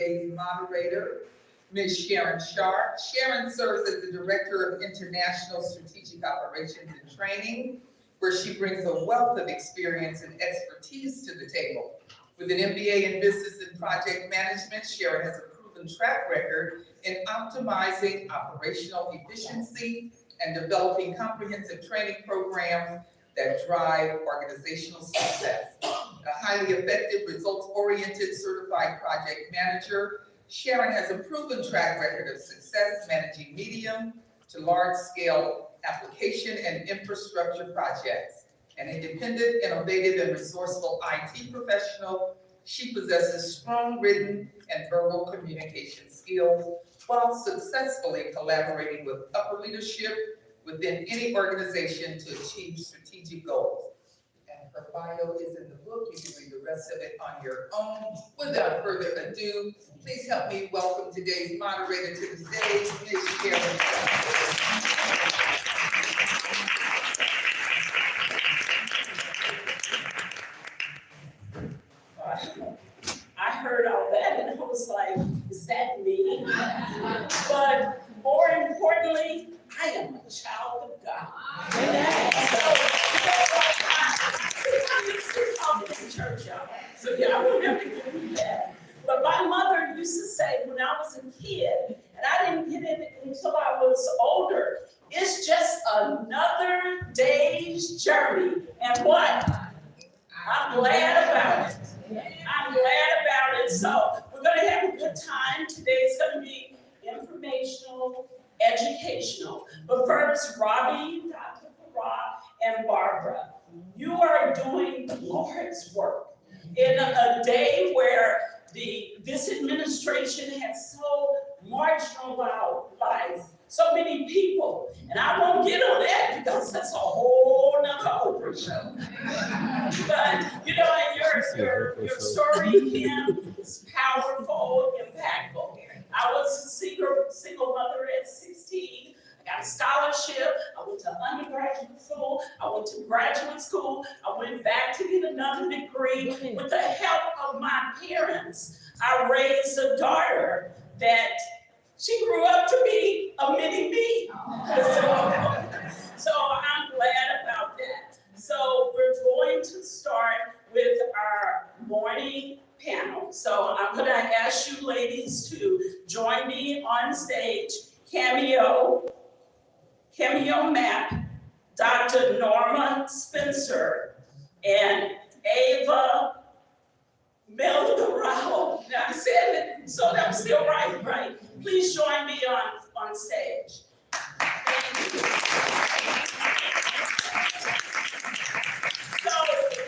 Today's moderator, Ms. Sharon Sharp. Sharon serves as the Director of International Strategic Operations and Training, where she brings a wealth of experience and expertise to the table. With an MBA in Business and Project Management, Sharon has a proven track record in optimizing operational efficiency and developing comprehensive training programs that drive organizational success. A highly effective, results-oriented certified project manager, Sharon has a proven track record of success managing medium to large-scale application and infrastructure projects. An independent, innovative, and resourceful IT professional, she possesses strong written and verbal communication skills while successfully collaborating with upper leadership within any organization to achieve strategic goals. And her bio is in the book. You can read the rest of it on your own. Without further ado, please help me welcome today's moderator to the stage, Ms. Sharon Sharp. I heard all that and I was like, is that me? But more importantly, I am a child of God. So y'all don't have to give me that. But my mother used to say when I was a kid, and I didn't get it until I was older, it's just another day's journey. And what? I'm glad about it. I'm glad about it. So we're going to have a good time. Today is going to be informational, educational. But first, Robbie, Dr. Farah, and Barbara, you are doing the Lord's work in a day where this administration has so marginalized so many people. And I won't get on that because that's a whole nother Oprah show. But, you know, your story, Kim, is powerful, impactful. I was a single mother at 16. I got a scholarship. I went to undergraduate school. I went to graduate school. I went back to get another degree. With the help of my parents, I raised a daughter that she grew up to be a mini me. So I'm glad about that. So we're going to start with our morning panel. So I'm going to ask you ladies to join me on stage. Cameo Map, Dr. Norma Spencer, and Ava Meldorado. Now I said it, so I'm still right? Please join me on stage. Thank you. So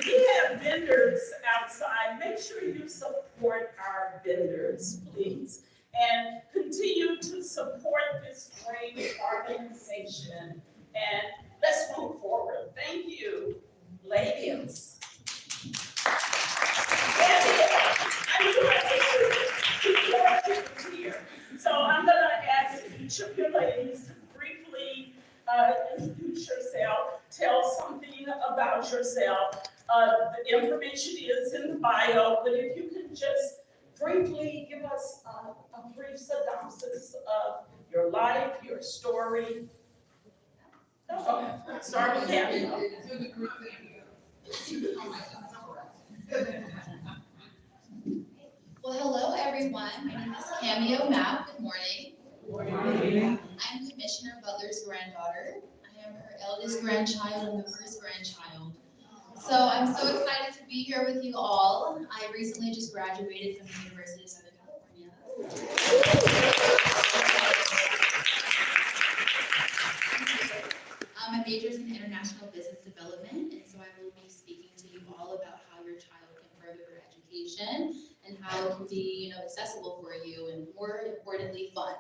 we have vendors outside. Make sure you support our vendors, please. And continue to support this great organization. And let's move forward. Thank you, ladies. So I'm going to ask each of you ladies to briefly introduce yourself, tell something about yourself. The information is in the bio, but if you can just briefly give us a brief synopsis of your life, your story. Okay, start with Cameo. Well, hello everyone. My name is Cameo Map. Good morning. Good morning. I'm Commissioner Butler's granddaughter. I am her eldest grandchild and the first grandchild. So I'm so excited to be here with you all. I recently just graduated from the University of Southern California. My major is in international business development, and so I will be speaking to you all about how your child can further their education and how it can be, accessible for you and more importantly, fun.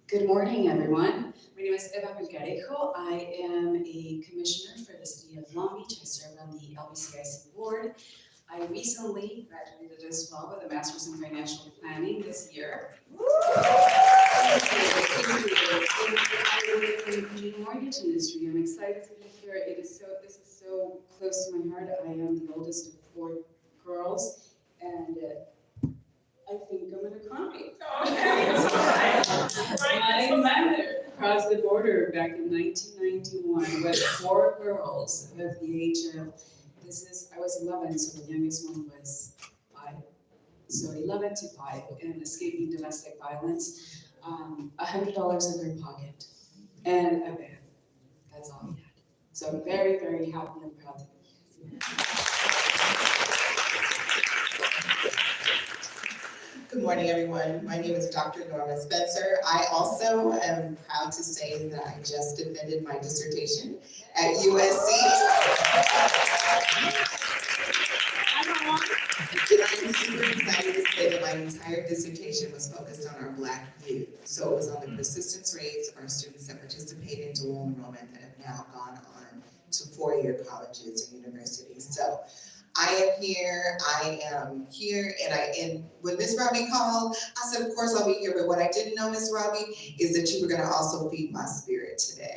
Good morning, everyone. My name is Eva Melgarejo. I am a commissioner for the city of Long Beach. I serve on the LBCIC board. I recently graduated as well with a master's in financial planning this year. I work in the mortgage industry. I'm excited to be here. This is so close to my heart. I am the oldest of 4 girls, and I think I'm gonna cry. Okay, it's all right. Right, My mother crossed the border back in 1991 with 4 girls of the age of, I was 11, so the youngest one was 5. So 11 to 5, and escaping domestic violence. $100 in their pocket and a bag. That's all we had. So I'm very, very happy and proud to be here. Good morning, everyone. My name is Dr. Norma Spencer. I also am proud to say that I just defended my dissertation at USC. And I'm super excited to say that my entire dissertation was focused on our Black youth. So it was on the persistence rates of our students that participate in dual enrollment that have now gone on to 4-year colleges and universities. So I am here, and when Miss Robbie called, I said, of course I'll be here, but what I didn't know, Miss Robbie, is that you were gonna also feed my spirit today.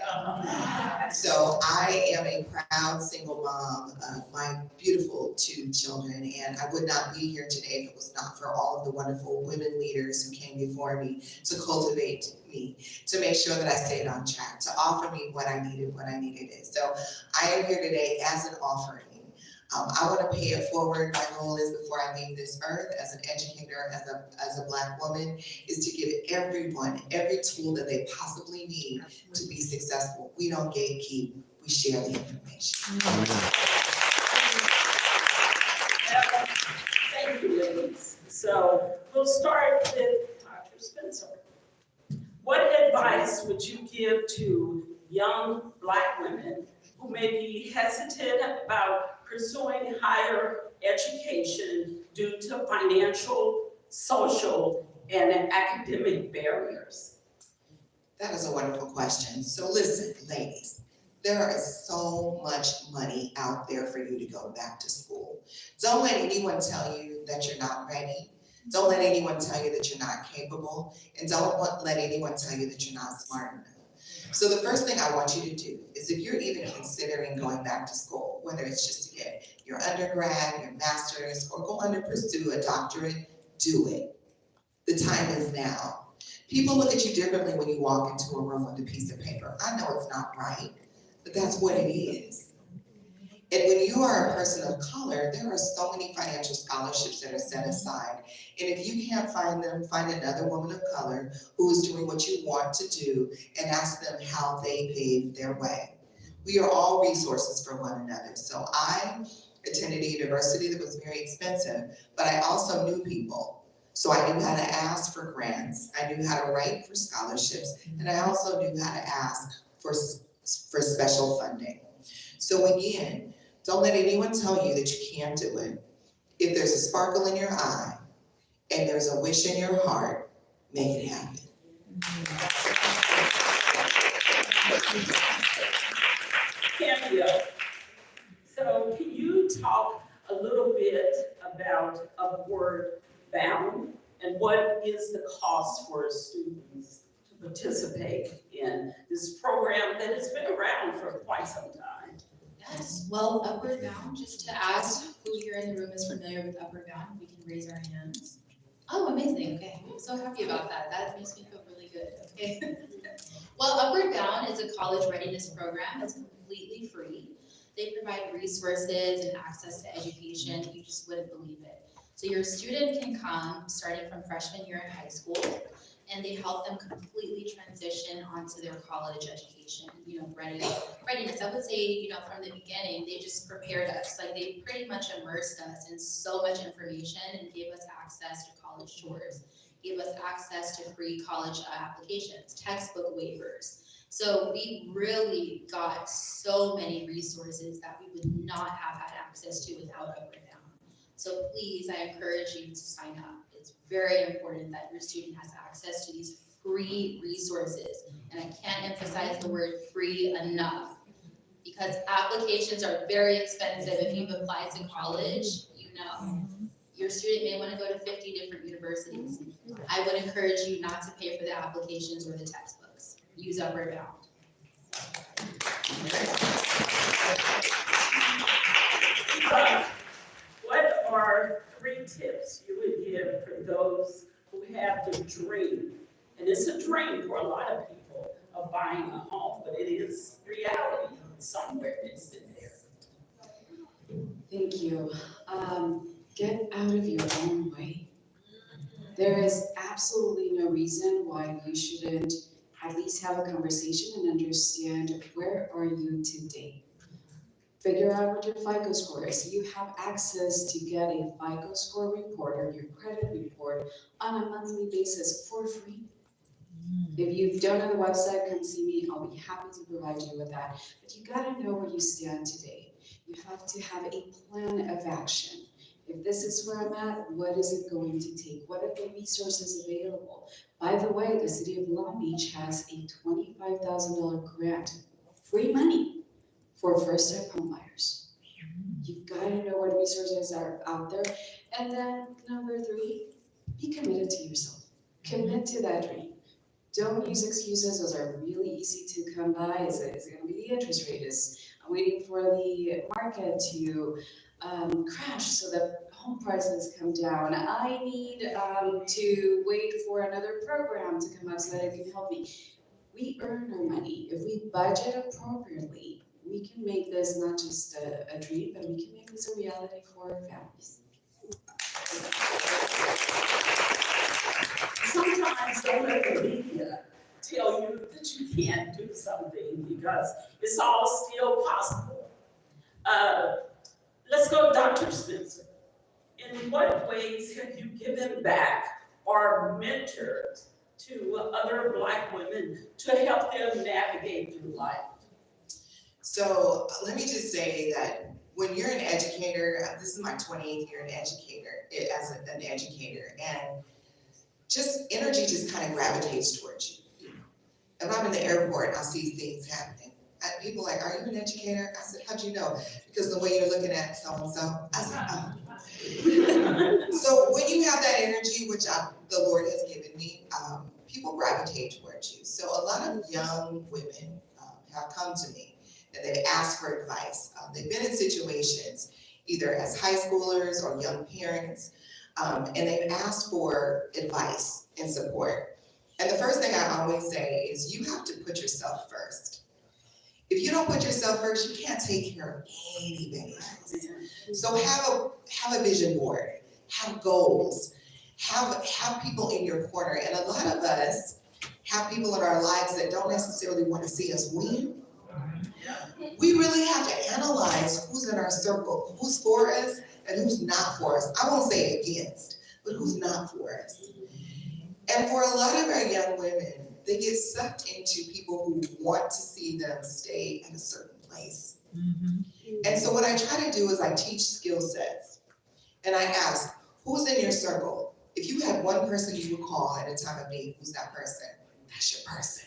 So I am a proud single mom of my beautiful 2 children, and I would not be here today if it was not for all of the wonderful women leaders who came before me to cultivate me, to make sure that I stayed on track, to offer me what I needed when I needed it. So I am here today as an offering. I want to pay it forward. My goal is, before I leave this earth, as an educator, as a Black woman, is to give everyone every tool that they possibly need to be successful. We don't gatekeep, we share the information. Thank you, ladies. So we'll start with Dr. Spencer. What advice would you give to young Black women who may be hesitant about pursuing higher education due to financial, social, and academic barriers? That is a wonderful question. So listen, ladies, there is so much money out there for you to go back to school. Don't let anyone tell you that you're not ready. Don't let anyone tell you that you're not capable. And don't let anyone tell you that you're not smart enough. So the first thing I want you to do is, if you're even considering going back to school, whether it's just to get your undergrad, your master's, or go on to pursue a doctorate, do it. The time is now. People look at you differently when you walk into a room with a piece of paper. I know it's not right, but that's what it is. And when you are a person of color, there are so many financial scholarships that are set aside. And if you can't find them, find another woman of color who is doing what you want to do and ask them how they paved their way. We are all resources for one another. So I attended a university that was very expensive, but I also knew people. So I knew how to ask for grants, I knew how to write for scholarships, and I also knew how to ask for special funding. So again, don't let anyone tell you that you can't do it. If there's a sparkle in your eye and there's a wish in your heart, make it happen. Cambia, so can you talk a little bit about Upward Bound and what is the cost for students to participate in this program that has been around for quite some time? Yes, well, Upward Bound, just to ask who here in the room is familiar with Upward Bound, we can raise our hands. Oh, amazing, okay, I'm so happy about that, that makes me feel really good, okay. Well, Upward Bound is a college readiness program, it's completely free. They provide resources and access to education, you just wouldn't believe it. So your student can come starting from freshman year in high school, and they help them completely transition onto their college education, readiness. I would say, from the beginning, they just prepared us. Like, they pretty much immersed us in so much information and gave us access to college tours, gave us access to free college applications, textbook waivers. So we really got so many resources that we would not have had access to without Upward Bound. So please, I encourage you to sign up. It's very important that your student has access to these free resources. And I can't emphasize the word free enough, because applications are very expensive. If you've applied to college, your student may want to go to 50 different universities. I would encourage you not to pay for the applications or the textbooks. Use Upward Bound. What are 3 tips those who have the dream. And it's a dream for a lot of people of buying a home, but it is reality somewhere it's in there. Thank you. Get out of your own way. There is absolutely no reason why you shouldn't at least have a conversation and understand where are you today. Figure out what your FICO score is. You have access to get a FICO score report or your credit report on a monthly basis for free. If you don't know the website, come see me. I'll be happy to provide you with that. But you gotta know where you stand today. You have to have a plan of action. If this is where I'm at, what is it going to take? What are the resources available? By the way, the city of Long Beach has a $25,000 grant, free money for first-time homebuyers. You've got to know what resources are out there. And then number 3, be committed to yourself. Commit to that dream. Don't use excuses. Those are really easy to come by. Is it going to be the interest rate? I'm waiting for the market to crash so that home prices come down. I need to wait for another program to come up so that it can help me. We earn our money. If we budget appropriately, we can make this not just a dream, but we can make this a reality for our families. Sometimes don't let the media tell you that you can't do something because it's all still possible. Let's go, Dr. Spencer. In what ways have you given back or mentored to other Black women to help them navigate through life? So let me just say that when you're an educator, this is my 28th year as an educator, and just energy just kind of gravitates towards you. If I'm in the airport, I see things happening. And people are like, are you an educator? I said, how'd you know? Because the way you're looking at so-and-so. I said, oh. So when you have that energy, which the Lord has given me, people gravitate towards you. So a lot of young women have come to me and they've asked for advice. They've been in situations either as high schoolers or young parents, and they've asked for advice and support. And the first thing I always say is you have to put yourself first. If you don't put yourself first, you can't take care of anybody else. So have a vision board, have goals, have people in your corner. And a lot of us have people in our lives that don't necessarily want to see us win. We really have to analyze who's in our circle, who's for us and who's not for us. I won't say against, but who's not for us. And for a lot of our young women, they get sucked into people who want to see them stay in a certain place. And so what I try to do is I teach skill sets. And I ask, who's in your circle? If you had one person you would call at a time of need, who's that person? That's your person.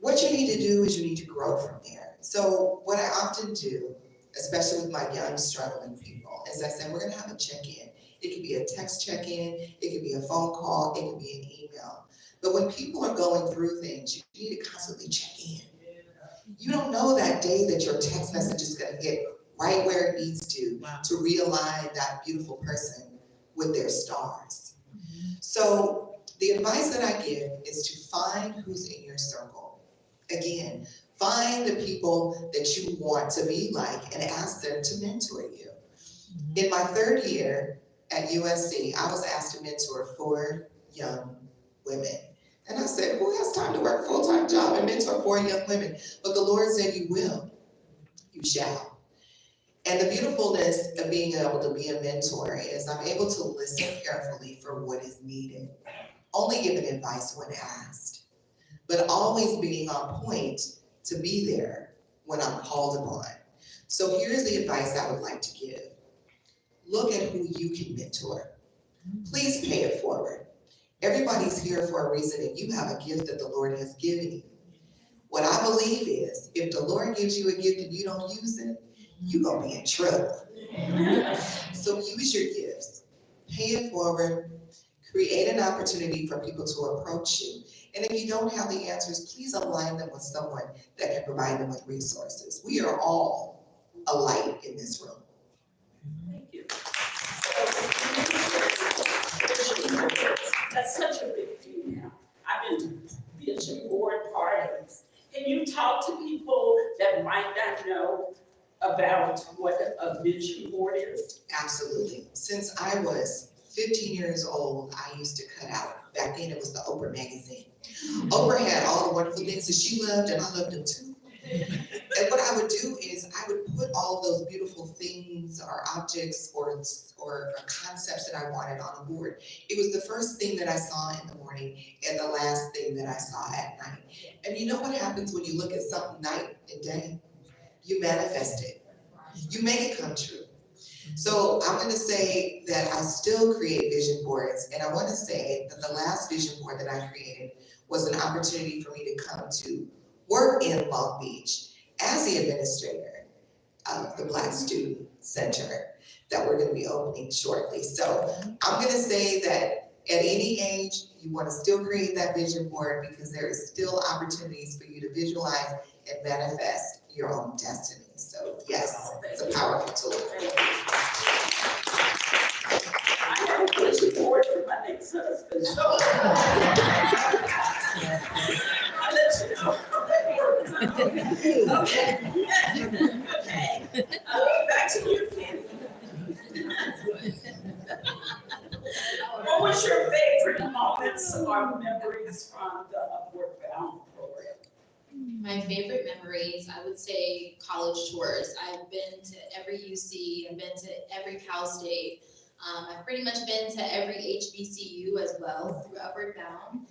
What you need to do is you need to grow from there. So what I often do, especially with my young struggling people, is I say, we're gonna have a check-in. It could be a text check-in, it could be a phone call, it could be an email. But when people are going through things, you need to constantly check in. You don't know that day that your text message is gonna hit right where it needs to realign that beautiful person with their stars. So the advice that I give is to find who's in your circle. Again, find the people that you want to be like and ask them to mentor you. In my 3rd year at USC, I was asked to mentor 4 young women. And I said, who has time to work a full-time job and mentor 4 young women? But the Lord said, you will, you shall. And the beautifulness of being able to be a mentor is I'm able to listen carefully for what is needed, only giving advice when asked, but always being on point to be there when I'm called upon. So here's the advice I would like to give. Look at who you can mentor. Please pay it forward. Everybody's here for a reason, and you have a gift that the Lord has given you. What I believe is, if the Lord gives you a gift and you don't use it, you're gonna be in trouble. So use your gifts, pay it forward, create an opportunity for people to approach you. And if you don't have the answers, please align them with someone that can provide them with resources. We are all a light in this room. Thank you. That's such a big deal now. I've been to vision board parties. Can you talk to people that might not know about what a vision board is? Absolutely. Since I was 15 years old, I used to cut out, back then it was the Oprah magazine. Oprah had all the wonderful things that she loved, and I loved them too. And what I would do is I would put all of those beautiful things or objects or concepts that I wanted on a board. It was the first thing that I saw in the morning and the last thing that I saw at night. And you know what happens when you look at something night and day? You manifest it. You make it come true. So I'm gonna say that I still create vision boards, and I wanna say that the last vision board that I created was an opportunity for me to come to work in Long Beach as the administrator of the Black Student Center that we're gonna be opening shortly. So I'm gonna say that at any age, you wanna still create that vision board because there is still opportunities for you to visualize and manifest your own destiny. So yes, it's a powerful tool. I have a vision board for my next husband, so. I'll let you know. Okay. Okay. Back to you, Kenny. What was your favorite moments or memories from the Upward Bound program? My favorite memories, I would say college tours. I've been to every UC, I've been to every Cal State. I've pretty much been to every HBCU as well through Upward Bound.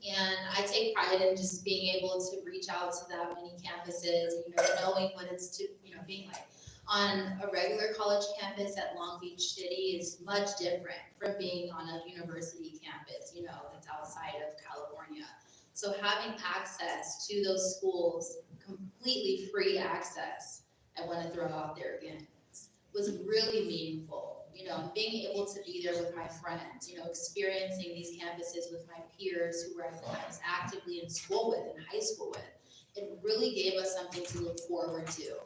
And I take pride in just being able to reach out to that many campuses, knowing what it's being like. On a regular college campus at Long Beach City is much different from being on a university campus, that's outside of California. So having access to those schools, completely free access, I want to throw out there again, was really meaningful. Being able to be there with my friends, experiencing these campuses with my peers who I was actively in school with, in high school with, it really gave us something to look forward to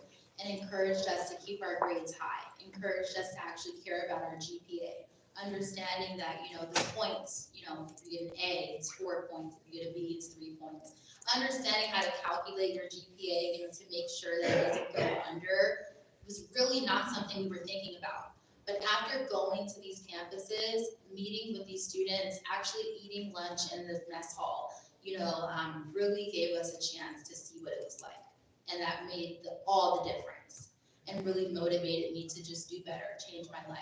and encouraged us to keep our grades high, encouraged us to actually care about our GPA, understanding that, the points, if you get an A, it's 4 points, if you get a B, it's 3 points. Understanding how to calculate your GPA, to make sure that it doesn't go under was really not something we were thinking about. But after going to these campuses, meeting with these students, actually eating lunch in the mess hall, really gave us a chance to see what it was like. And that made all the difference and really motivated me to just do better, change my life.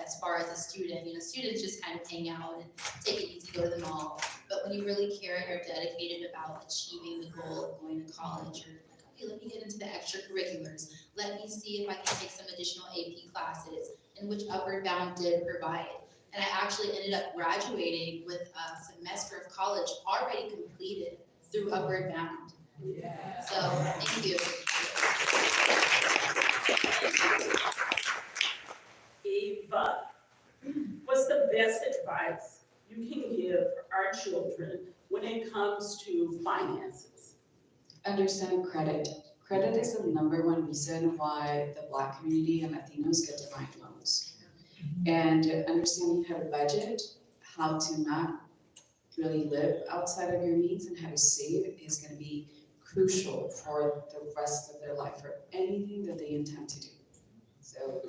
As far as a student, students just kind of hang out and take it easy, go to the mall. But when you really care and are dedicated about achieving the goal of going to college, you're like, okay, let me get into the extracurriculars. Let me see if I can take some additional AP classes, in which Upward Bound did provide. And I actually ended up graduating with a semester of college already completed through Upward Bound. Yeah. So, thank you. Eva, what's the best advice you can give our children when it comes to finances? Understand credit. Credit is the #1 reason why the Black community and Latinos get denied loans. And understanding how to budget, how to not really live outside of your means, and how to save is going to be crucial for the rest of their life, for anything that they intend to do. So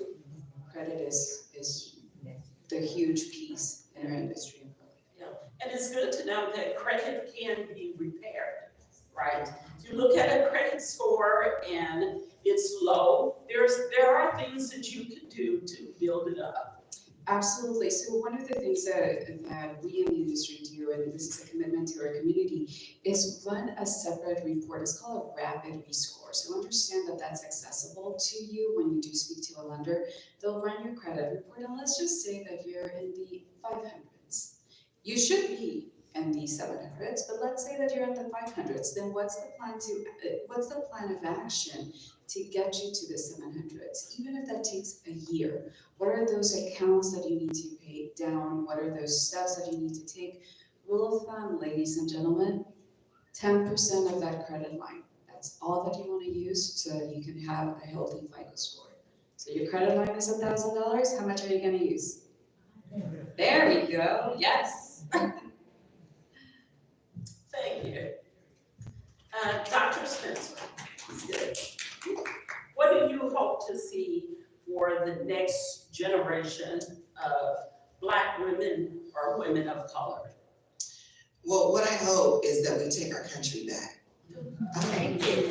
credit is the huge piece in our industry. And it's good to know that credit can be repaired, right? You look at a credit score and it's low, there are things that you can do to build it up. Absolutely. So one of the things that we in the industry do, and this is a commitment to our community, is run a separate report. It's called a rapid rescore. So understand that that's accessible to you when you do speak to a lender. They'll run your credit report, and let's just say that you're in the 500s. You should be in the 700s, but let's say that you're at the 500s. Then what's the plan of action to get you to the 700s, even if that takes a year? What are those accounts that you need to pay down? What are those steps that you need to take? Rule of thumb, ladies and gentlemen, 10% of that credit line. That's all that you want to use so that you can have a healthy FICO score. So your credit line is $1,000, how much are you going to use? There we go, yes. Thank you. Dr. Spencer, what do you hope to see for the next generation of Black women or women of color? Well, what I hope is that we take our country back. Thank you.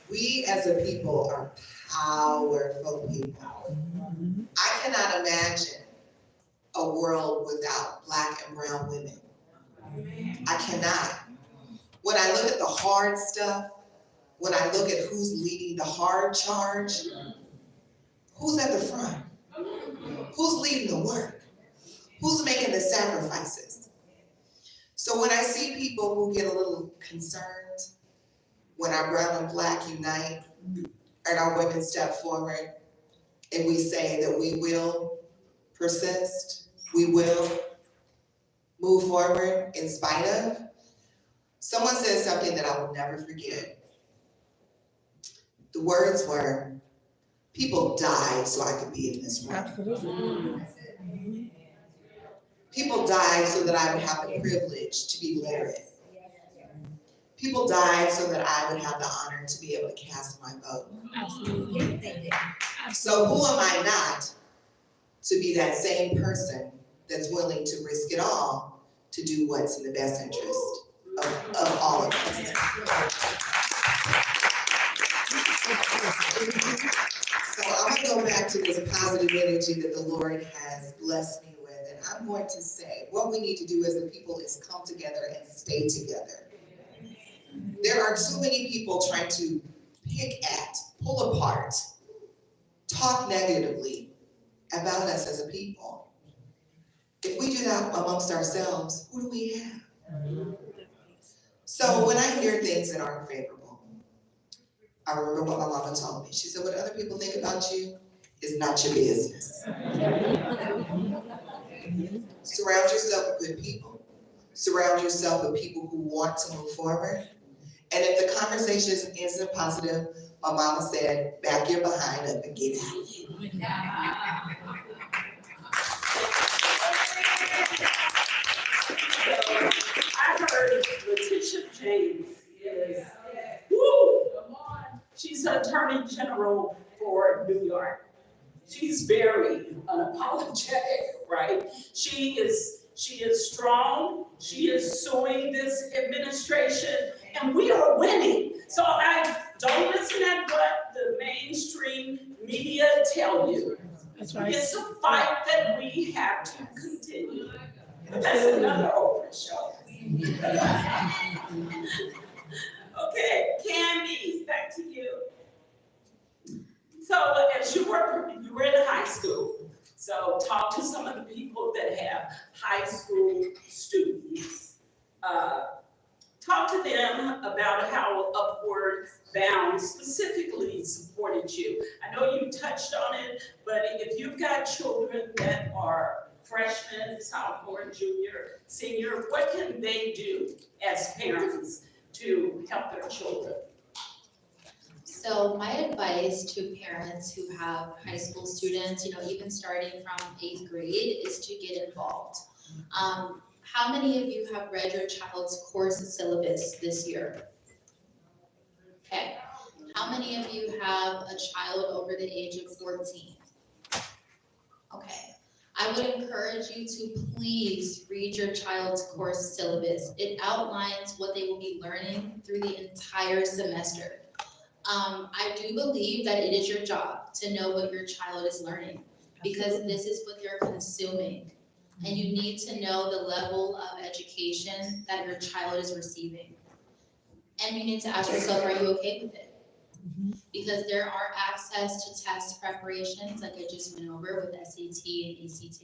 We as a people are powerful people. I cannot imagine a world without Black and brown women. I cannot. When I look at the hard stuff, when I look at who's leading the hard charge, who's at the front? Who's leading the work? Who's making the sacrifices? So when I see people who get a little concerned, when our brown and Black unite and our women step forward and we say that we will persist, we will move forward in spite of, someone said something that I will never forget. The words were, people died so I could be in this room. Absolutely. People died so that I would have the privilege to be literate. People died so that I would have the honor to be able to cast my vote. Absolutely. So who am I not to be that same person that's willing to risk it all to do what's in the best interest of all of us? So I'm gonna go back to this positive energy that the Lord has blessed me with, and I'm going to say, what we need to do as a people is come together and stay together. There are too many people trying to pick at, pull apart, talk negatively about us as a people. If we do that amongst ourselves, who do we have? So when I hear things that aren't favorable, I remember what my mama told me. She said, what other people think about you is not your business. Surround yourself with good people. Surround yourself with people who want to move forward. And if the conversation isn't positive, my mama said, back your behind up and get out of here. I heard Letitia James is, woo, she's Attorney General for New York. She's very unapologetic, right? She is strong, she is suing this administration, and we are winning. So I don't listen at what the mainstream media tell you. That's right. It's a fight that we have to continue. That's another Oprah show. Okay, Candy, back to you. So as you were in high school, so talk to some of the people that have high school students. Talk to them about how Upward Bound specifically supported you. I know you touched on it, but if you've got children that are freshmen, sophomore, junior, senior, what can they do as parents to help their children? So my advice to parents who have high school students, even starting from 8th grade, is to get involved. How many of you have read your child's course syllabus this year? Okay. How many of you have a child over the age of 14? Okay. I would encourage you to please read your child's course syllabus. It outlines what they will be learning through the entire semester. I do believe that it is your job to know what your child is learning, because this is what they're consuming. And you need to know the level of education that your child is receiving. And you need to ask yourself, are you okay with it? Because there are access to test preparations, like I just went over with SAT and ACT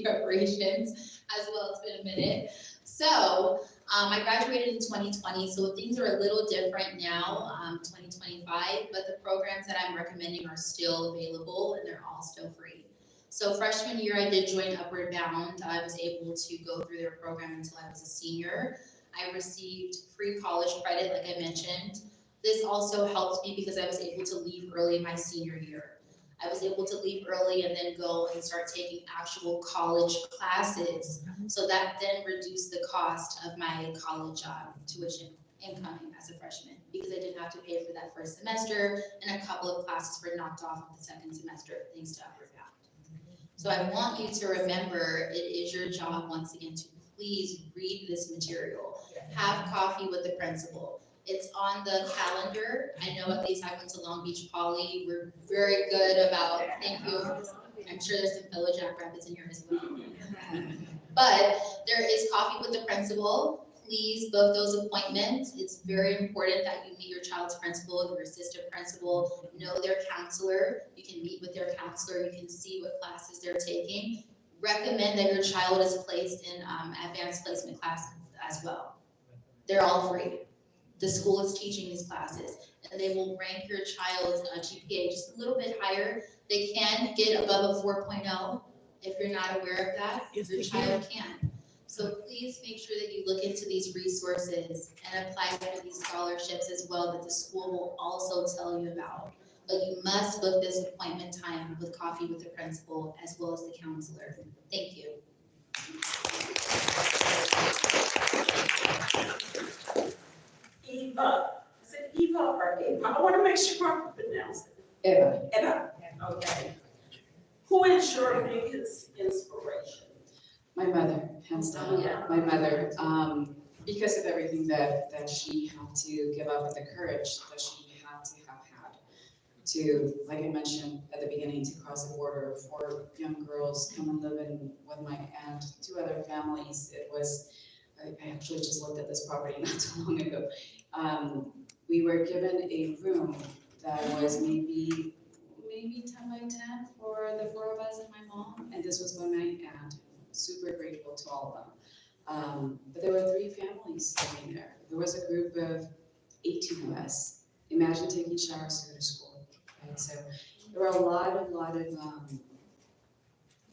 preparations as well. It's been a minute. So I graduated in 2020, so things are a little different now, 2025, but the programs that I'm recommending are still available and they're all still free. So freshman year, I did join Upward Bound. I was able to go through their program until I was a senior. I received free college credit, like I mentioned. This also helped me because I was able to leave early my senior year. I was able to leave early and then go and start taking actual college classes. So that then reduced the cost of my college tuition incoming as a freshman, because I didn't have to pay for that first semester, and a couple of classes were knocked off of the second semester, thanks to Upward Bound. So I want you to remember, it is your job, once again, to please read this material. Have coffee with the principal. It's on the calendar. I know at least I went to Long Beach Poly. We're very good about, thank you. I'm sure there's some fellow Jackrabbits in here as well. But there is coffee with the principal. Please book those appointments. It's very important that you meet your child's principal, your assistant principal, know their counselor. You can meet with their counselor. You can see what classes they're taking. Recommend that your child is placed in advanced placement classes as well. They're all free. The school is teaching these classes, and they will rank your child's GPA just a little bit higher. They can get above a 4.0. If you're not aware of that, your child can. So please make sure that you look into these resources and apply for these scholarships as well that the school will also tell you about. But you must book this appointment time with coffee with the principal as well as the counselor. Thank you. Eva, is it Eva or Eva? I want to make sure I'm pronouncing it. Eva, Eva, okay. Who is your biggest inspiration? my mother, hands down, Yeah. my mother, because of everything that she had to give up and the courage that she had to have had to, like I mentioned at the beginning, to cross the border, 4 young girls come and live in with my aunt, 2 other families. It was, I actually just looked at this property not too long ago. We were given a room that was maybe 10 by 10 for the 4 of us and my mom, and this was by my aunt. Super grateful to all of them. But there were 3 families living there. There was a group of 18 of us. Imagine taking showers to go to school, right? So there were a lot of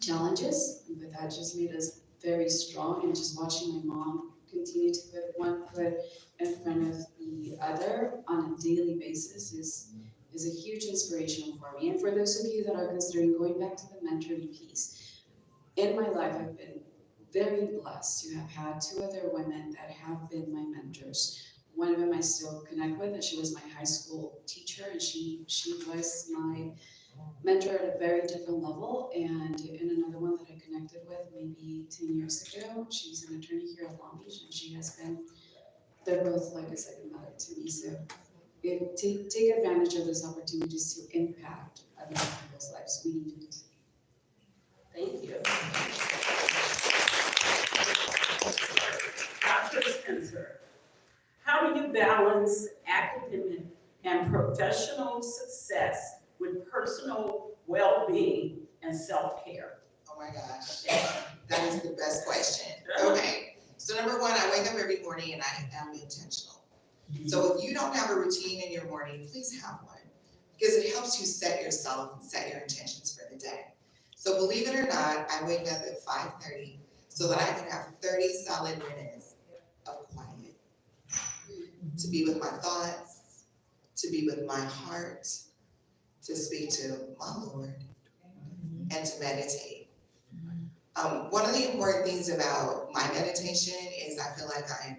challenges, but that just made us very strong. And just watching my mom continue to put one foot in front of the other on a daily basis is a huge inspiration for me. And for those of you that are considering going back to the mentoring piece, in my life, I've been very blessed to have had 2 other women that have been my mentors. One of them I still connect with, and she was my high school teacher, and she was my mentor at a very different level. And another one that I connected with maybe 10 years ago, she's an attorney here at Long Beach, and she has been, they're both like a second mother to me. So take advantage of those opportunities to impact other people's lives. We need it. Thank you. Dr. Spencer, how do you balance academic and professional success with personal well-being and self-care? Oh my gosh, that is the best question. Okay, so number 1, I wake up every morning and I am intentional. So if you don't have a routine in your morning, please have one, because it helps you set yourself and set your intentions for the day. So believe it or not, I wake up at 5:30 so that I can have 30 solid minutes of quiet. To be with my thoughts, to be with my heart, to speak to my Lord, and to meditate. One of the important things about my meditation is I feel like I am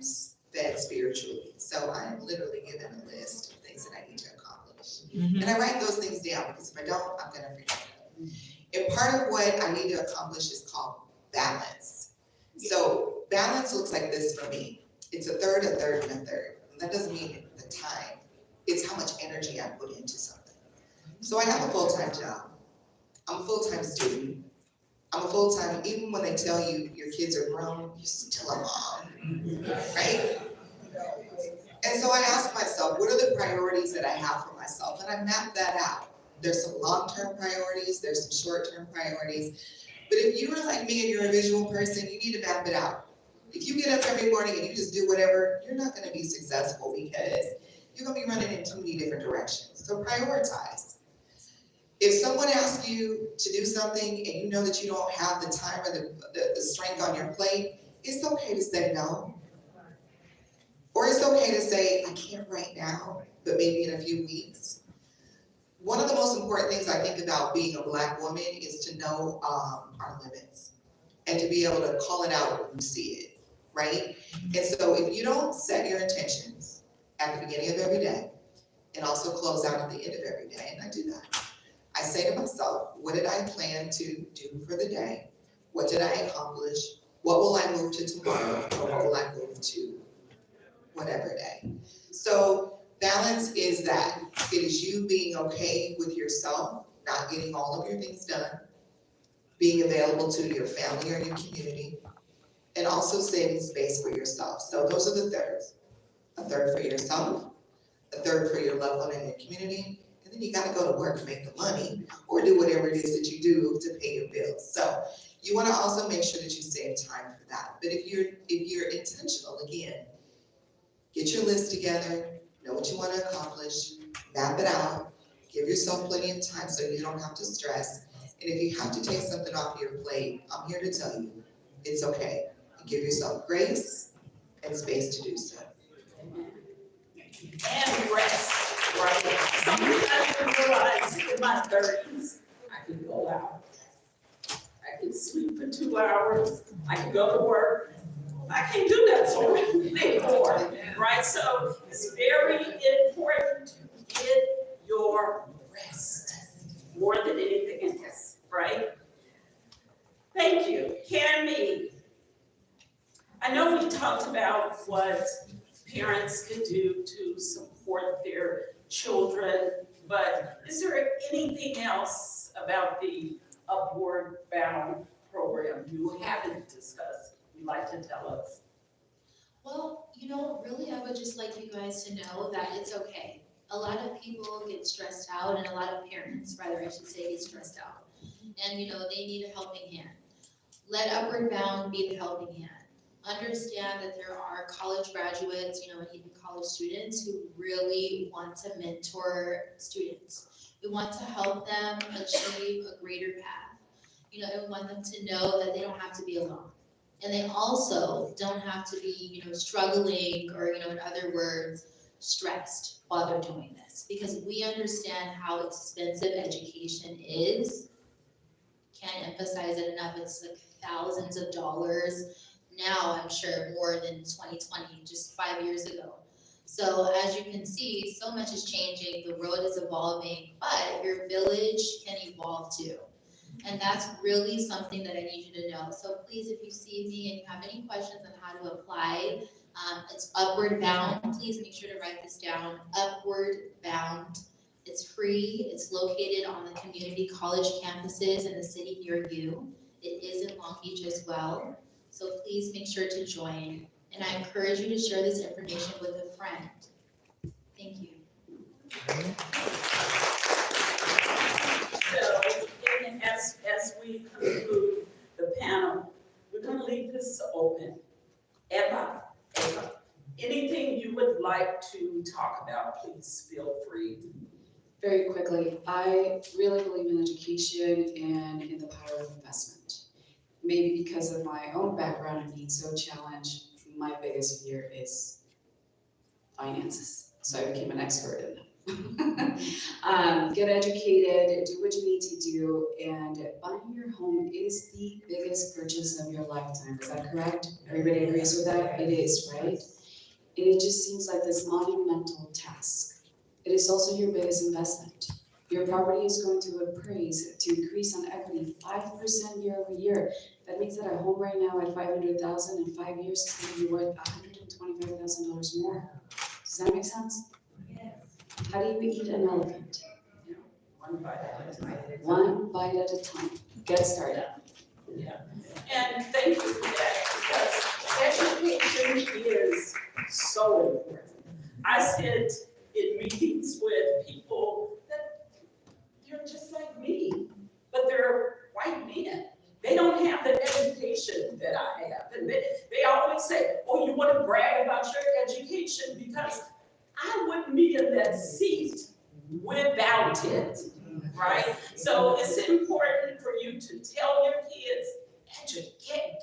fed spiritually. So I am literally given a list of things that I need to accomplish. And I write those things down, because if I don't, I'm gonna forget them. And part of what I need to accomplish is called balance. So balance looks like this for me. It's a third, a third, and a third. And that doesn't mean the time. It's how much energy I put into something. So I have a full-time job. I'm a full-time student. I'm a full-time, even when they tell you your kids are grown, you're still a mom, right? And so I ask myself, what are the priorities that I have for myself? And I map that out. There's some long-term priorities, there's some short-term priorities. But if you are like me and you're a visual person, you need to map it out. If you get up every morning and you just do whatever, you're not gonna be successful, because you're gonna be running in too many different directions. So prioritize. If someone asks you to do something and you know that you don't have the time or the strength on your plate, it's okay to say no. Or it's okay to say, I can't right now, but but maybe in a few weeks. One of the most important things I think about being a Black woman is to know our limits and to be able to call it out when you see it, right? And so if you don't set your intentions at the beginning of every day and also close out at the end of every day, and I do that, I say to myself, what did I plan to do for the day? What did I accomplish? What will I move to tomorrow? Or what will I move to whatever day? So balance is that. It is you being okay with yourself, not getting all of your things done, being available to your family or your community, and also saving space for yourself. So those are the thirds. A third for yourself, a third for your loved one and your community, and then you gotta go to work and make the money or do whatever it is that you do to pay your bills. So you wanna also make sure that you save time for that. But if you're intentional, again, get your list together, know what you wanna accomplish, map it out, give yourself plenty of time so you don't have to stress. And if you have to take something off your plate, I'm here to tell you, it's okay. Give yourself grace and space to do so. And rest, right? Sometimes I realize in my 30s, I can go out. I can sleep for 2 hours, I can go to work. I can't do that so anymore, right? So it's very important to get your rest more than anything else, right? Thank you. Cami, I know we talked about what parents can do to support their children, but is there anything else about the Upward Bound program you haven't discussed you'd like to tell us? Well, really, I would just like you guys to know that it's okay. A lot of people get stressed out, and a lot of parents, rather I should say, get stressed out. And, they need a helping hand. Let Upward Bound be the helping hand. Understand that there are college graduates, and even college students who really want to mentor students. We want to help them achieve a greater path. And we want them to know that they don't have to be alone. And they also don't have to be, struggling or, in other words, stressed while they're doing this. Because we understand how expensive education is. Can't emphasize it enough. It's like thousands of dollars. Now, I'm sure more than 2020, just 5 years ago. So as you can see, so much is changing, the world is evolving, but your village can evolve too. And that's really something that I need you to know. So please, if you see me and you have any questions on how to apply, it's Upward Bound. Please make sure to write this down, Upward Bound. It's free, it's located on the community college campuses in the city near you. It is in Long Beach as well. So please make sure to join. And I encourage you to share this information with a friend. Thank you. So, and as we conclude the panel, we're gonna leave this open. Eva, anything you would like to talk about, please feel free. Very quickly, I really believe in education and in the power of investment. Maybe because of my own background and being so challenged, my biggest fear is finances. So I became an expert in them. Get educated, do what you need to do, and buying your home is the biggest purchase of your lifetime. Is that correct? Everybody agrees with that? It is, right? And it just seems like this monumental task. It is also your biggest investment. Your property is going to increase on equity 5% year over year. That means that a home right now at $500,000 in 5 years is going to be worth $125,000 more. Does that make sense? Yes. How do you eat an elephant? One bite at a time. One bite at a time. Get started. Yeah, and thank you for that, because education is so important. I sit in meetings with people that they're just like me, but they're white men. They don't have the education that I have. And they always say, oh, you want to brag about your education, because I wouldn't be in that seat without it, right? So it's important for you to tell your kids,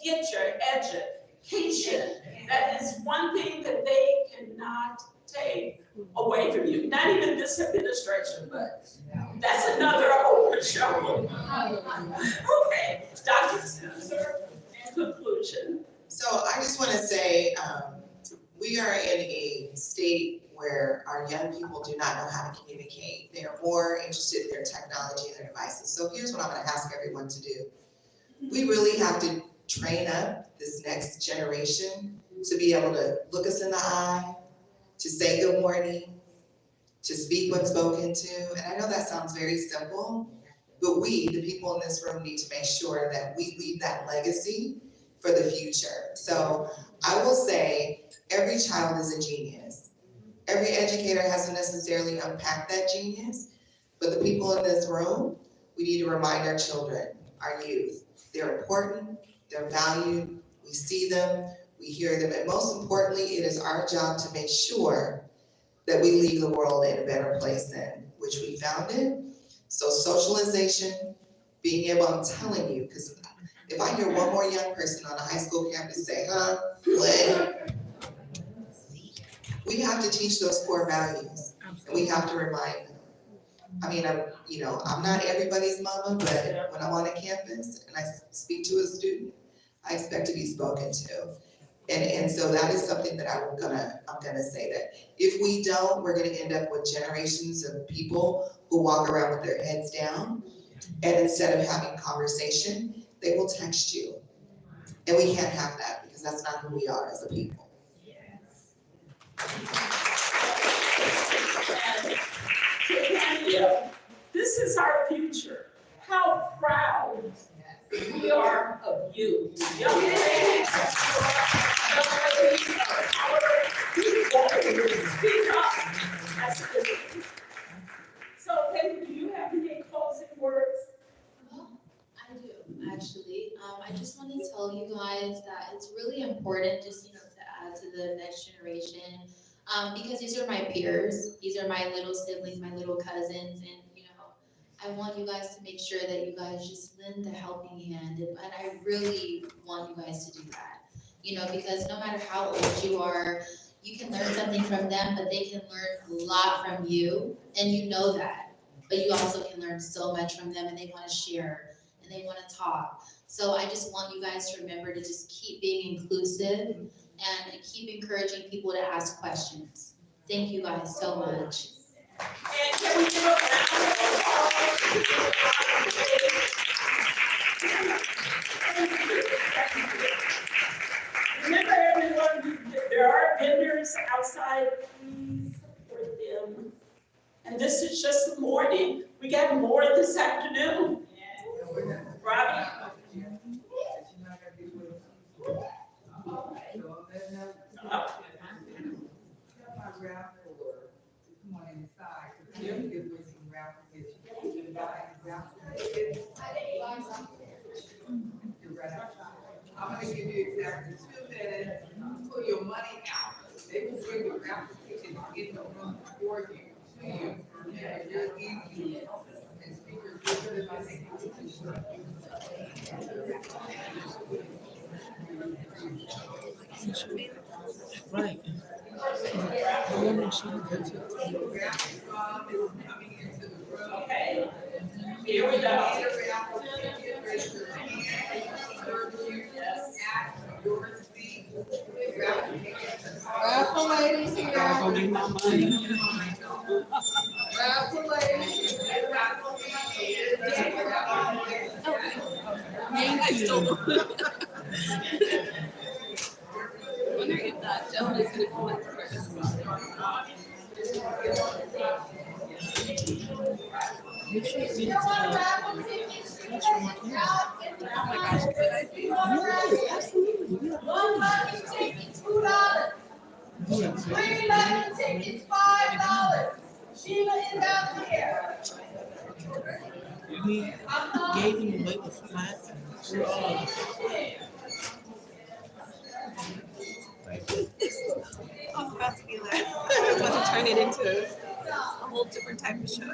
get your education. That is one thing that they cannot take away from you. Not even this administration, but that's another open show. Okay, Dr. Spencer, in conclusion. So I just wanna say, we are in a state where our young people do not know how to communicate. They are more interested in their technology and their devices. So here's what I'm gonna ask everyone to do. We really have to train up this next generation to be able to look us in the eye, to say good morning, to speak when spoken to. And I know that sounds very simple, but we, the people in this room, need to make sure that we leave that legacy for the future. So I will say, every child is a genius. Every educator hasn't necessarily unpacked that genius, but the people in this room, we need to remind our children, our youth, they're important, they're valued, we see them, we hear them, and most importantly, it is our job to make sure that we leave the world in a better place than which we found it. So socialization, being able, I'm telling you, because if I hear one more young person on a high school campus say, huh, what? We have to teach those core values, and we have to remind them. I mean, I'm not everybody's mama, but when I'm on a campus and I speak to a student, I expect to be spoken to. And so that is something that I'm gonna say, that if we don't, we're gonna end up with generations of people who walk around with their heads down, and instead of having conversation, they will text you. And we can't have that, because that's not who we are as a people. And this is our future. How proud we are of you. Young ladies, speak up. So, David, do you have any closing words? Well, I do, actually. I just want to tell you guys that it's really important just, to add to the next generation. Because these are my peers, these are my little siblings, my little cousins, and I want you guys to make sure that you guys just lend a helping hand, and I really want you guys to do that. Because no matter how old you are, you can learn something from them, but they can learn a lot from you, and you know that. But you also can learn so much from them, and they want to share, and they want to talk. So I just want you guys to remember to just keep being inclusive and keep encouraging people to ask questions. Thank you guys so much. And can we give a round of applause? Remember, everyone, there are vendors outside. Please support them. And this is just the morning. We got more this afternoon. Robbie? I'm gonna give you exactly 2 minutes, pull your money out. They will bring the raffle tickets in the room for you, to you. And you're easy. And speakers, because I think you can show. Right. Okay. Here we go. Raffle ladies here. I'll give my money. Raffle ladies. I stole them. I wonder if that gentleman's gonna come up first. You should be oh my gosh, good idea. Yes, absolutely. One lucky ticket, $2. Yeah. 3 lucky tickets, $5. Sheila is out here. We gave him away with flats. We're all I'm about to be like, I'm about to turn it into a whole different type of show.